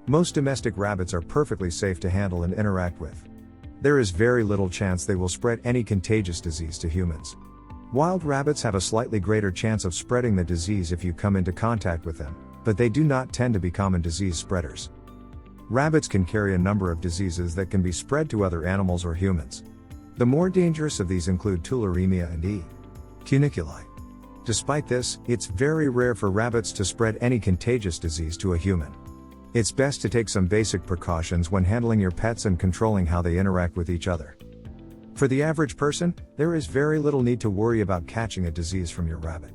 Most domestic rabbits are perfectly safe to handle and interact with. There is very little chance they will spread any contagious disease to humans. Wild rabbits have a slightly greater chance of spreading the disease if you come into contact with them, but they do not tend to be common disease spreaders. Rabbits can carry a number of diseases that can be spread to other animals or humans. The more dangerous of these include Tularemia and E. cuniculi. Despite this, it's very rare for rabbits to spread any contagious disease to a human. It's best to take some basic precautions when handling your pets and controlling how they interact with each other. For the average person, there is very little need to worry about catching a disease from your rabbit.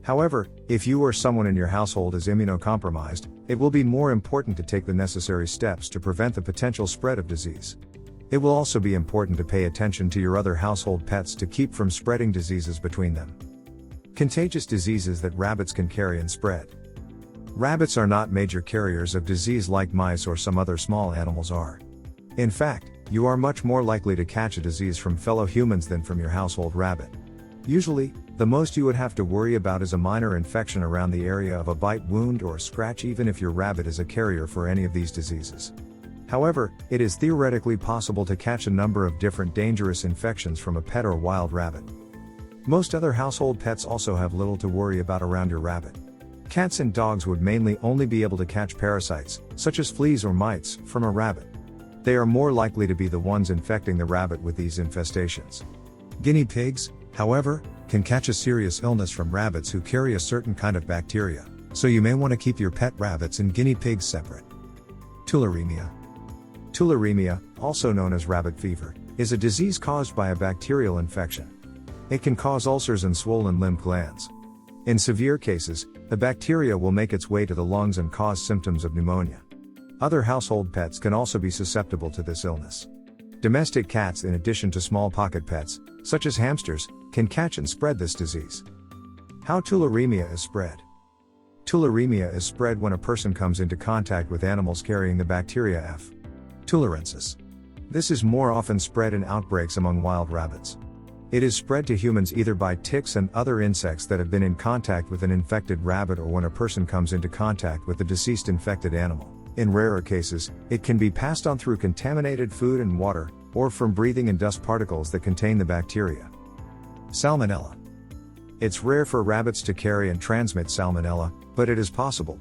However, if you or someone in your household is immunocompromised, it will be more important to take the necessary steps to prevent the potential spread of disease. It will also be important to pay attention to your other household pets to keep from spreading diseases between them. Contagious diseases that rabbits can carry and spread. Rabbits are not major carriers of disease like mice or some other small animals are. In fact, you are much more likely to catch a disease from fellow humans than from your household rabbit. Usually, the most you would have to worry about is a minor infection around the area of a bite, wound, or scratch, even if your rabbit is a carrier for any of these diseases. However, it is theoretically possible to catch a number of different dangerous infections from a pet or wild rabbit. Most other household pets also have little to worry about around your rabbit. Cats and dogs would mainly only be able to catch parasites, such as fleas or mites, from a rabbit. They are more likely to be the ones infecting the rabbit with these infestations. Guinea pigs, however, can catch a serious illness from rabbits who carry a certain kind of bacteria, so you may want to keep your pet rabbits and guinea pigs separate. Tularemia. Tularemia, also known as rabbit fever, is a disease caused by a bacterial infection. It can cause ulcers and swollen lymph glands. In severe cases, the bacteria will make its way to the lungs and cause symptoms of pneumonia. Other household pets can also be susceptible to this illness. Domestic cats, in addition to small pocket pets, such as hamsters, can catch and spread this disease. How tularemia is spread. Tularemia is spread when a person comes into contact with animals carrying the bacteria F. tularensis. This is more often spread in outbreaks among wild rabbits. It is spread to humans either by ticks and other insects that have been in contact with an infected rabbit, or when a person comes into contact with the deceased infected animal. In rarer cases, it can be passed on through contaminated food and water, or from breathing in dust particles that contain the bacteria. Salmonella. It's rare for rabbits to carry and transmit salmonella, but it is possible.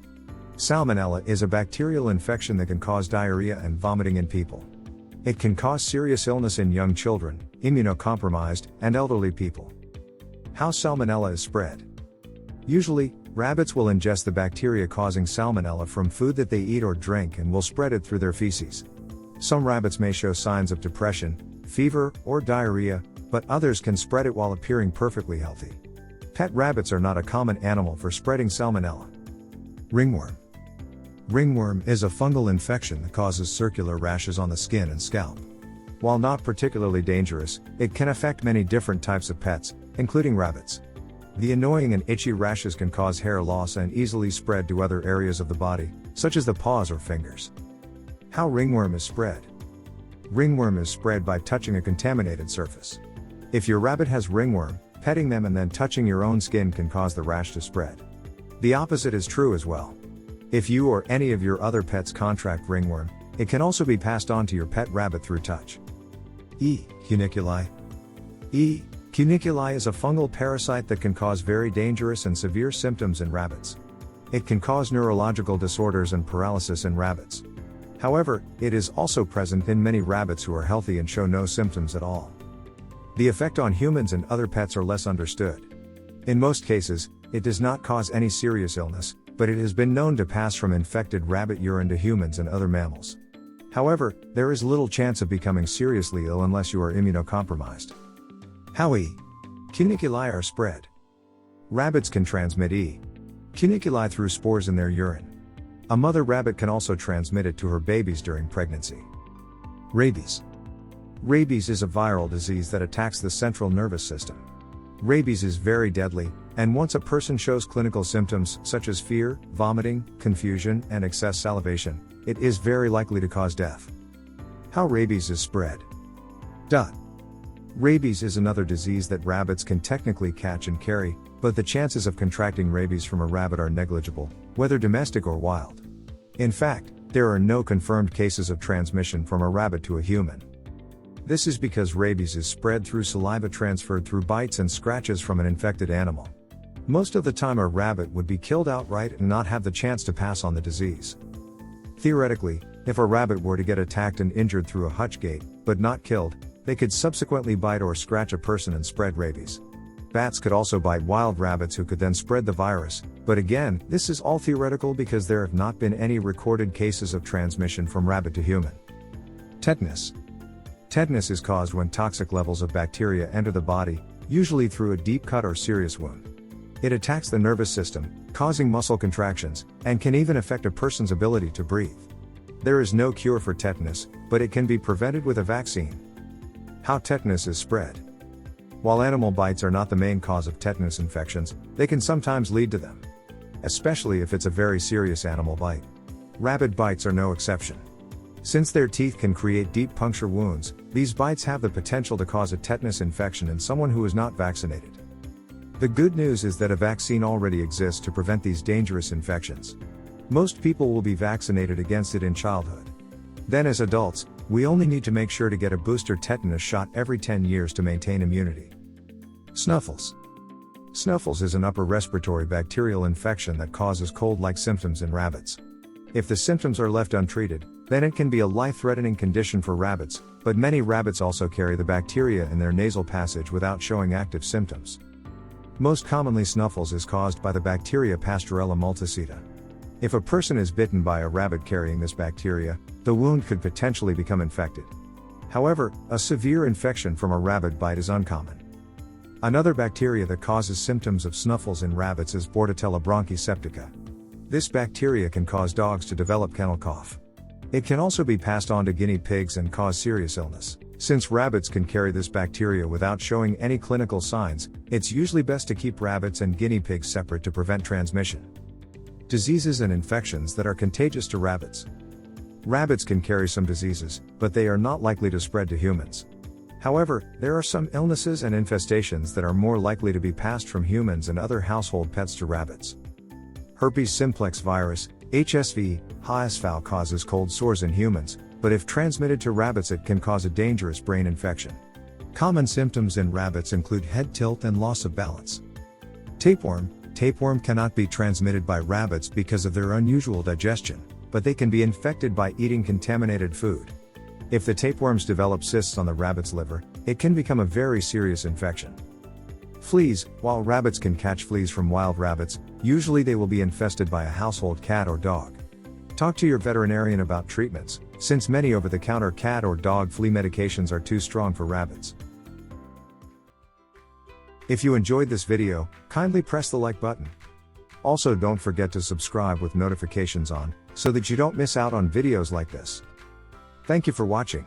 Salmonella is a bacterial infection that can cause diarrhea and vomiting in people. It can cause serious illness in young children, immunocompromised, and elderly people. How salmonella is spread. Usually, rabbits will ingest the bacteria causing salmonella from food that they eat or drink and will spread it through their feces. Some rabbits may show signs of depression, fever, or diarrhea, but others can spread it while appearing perfectly healthy. Pet rabbits are not a common animal for spreading salmonella. Ringworm. Ringworm is a fungal infection that causes circular rashes on the skin and scalp. While not particularly dangerous, it can affect many different types of pets, including rabbits. The annoying and itchy rashes can cause hair loss and easily spread to other areas of the body, such as the paws or fingers. How ringworm is spread. Ringworm is spread by touching a contaminated surface. If your rabbit has ringworm, petting them and then touching your own skin can cause the rash to spread. The opposite is true as well. If you or any of your other pets contract ringworm, it can also be passed on to your pet rabbit through touch. E. cuniculi. E. cuniculi is a fungal parasite that can cause very dangerous and severe symptoms in rabbits. It can cause neurological disorders and paralysis in rabbits. However, it is also present in many rabbits who are healthy and show no symptoms at all. The effect on humans and other pets are less understood. In most cases, it does not cause any serious illness, but it has been known to pass from infected rabbit urine to humans and other mammals. However, there is little chance of becoming seriously ill unless you are immunocompromised. How E. cuniculi are spread. Rabbits can transmit E. cuniculi through spores in their urine. A mother rabbit can also transmit it to her babies during pregnancy. Rabies. Rabies is a viral disease that attacks the central nervous system. Rabies is very deadly, and once a person shows clinical symptoms such as fear, vomiting, confusion, and excess salivation, it is very likely to cause death. How rabies is spread. Rabies is another disease that rabbits can technically catch and carry, but the chances of contracting rabies from a rabbit are negligible, whether domestic or wild. In fact, There are no confirmed cases of transmission from a rabbit to a human. This is because rabies is spread through saliva transferred through bites and scratches from an infected animal. Most of the time a rabbit would be killed outright and not have the chance to pass on the disease. Theoretically, if a rabbit were to get attacked and injured through a hutch gate, but not killed, they could subsequently bite or scratch a person and spread rabies. Bats could also bite wild rabbits who could then spread the virus, but again, this is all theoretical because there have not been any recorded cases of transmission from rabbit to human. Tetanus. Tetanus is caused when toxic levels of bacteria enter the body, usually through a deep cut or serious wound. It attacks the nervous system, causing muscle contractions, and can even affect a person's ability to breathe. There is no cure for tetanus, but it can be prevented with a vaccine. How tetanus is spread. While animal bites are not the main cause of tetanus infections, they can sometimes lead to them. Especially if it's a very serious animal bite. Rabbit bites are no exception. Since their teeth can create deep puncture wounds, these bites have the potential to cause a tetanus infection in someone who is not vaccinated. The good news is that a vaccine already exists to prevent these dangerous infections. Most people will be vaccinated against it in childhood. Then as adults, we only need to make sure to get a booster tetanus shot every 10 years to maintain immunity. Snuffles. Snuffles is an upper respiratory bacterial infection that causes cold-like symptoms in rabbits. If the symptoms are left untreated, then it can be a life-threatening condition for rabbits, but many rabbits also carry the bacteria in their nasal passage without showing active symptoms. Most commonly snuffles is caused by the bacteria Pasteurella multicida. If a person is bitten by a rabbit carrying this bacteria, the wound could potentially become infected. However, a severe infection from a rabbit bite is uncommon. Another bacteria that causes symptoms of snuffles in rabbits is Bordetella bronchoseptica. This bacteria can cause dogs to develop kennel cough. It can also be passed on to guinea pigs and cause serious illness. Since rabbits can carry this bacteria without showing any clinical signs, it's usually best to keep rabbits and guinea pigs separate to prevent transmission. Diseases and infections that are contagious to rabbits. Rabbits can carry some diseases, but they are not likely to spread to humans. However, there are some illnesses and infestations that are more likely to be passed from humans and other household pets to rabbits. Herpes simplex virus, HSV, HSV causes cold sores in humans, but if transmitted to rabbits it can cause a dangerous brain infection. Common symptoms in rabbits include head tilt and loss of balance. Tapeworm. Tapeworm cannot be transmitted by rabbits because of their unusual digestion, but they can be infected by eating contaminated food. If the tapeworms develop cysts on the rabbit's liver, it can become a very serious infection. Fleas. While rabbits can catch fleas from wild rabbits, usually they will be infested by a household cat or dog. Talk to your veterinarian about treatments, since many over-the-counter cat or dog flea medications are too strong for rabbits. If you enjoyed this video, kindly press the like button. Also don't forget to subscribe with notifications on, so that you don't miss out on videos like this. Thank you for watching.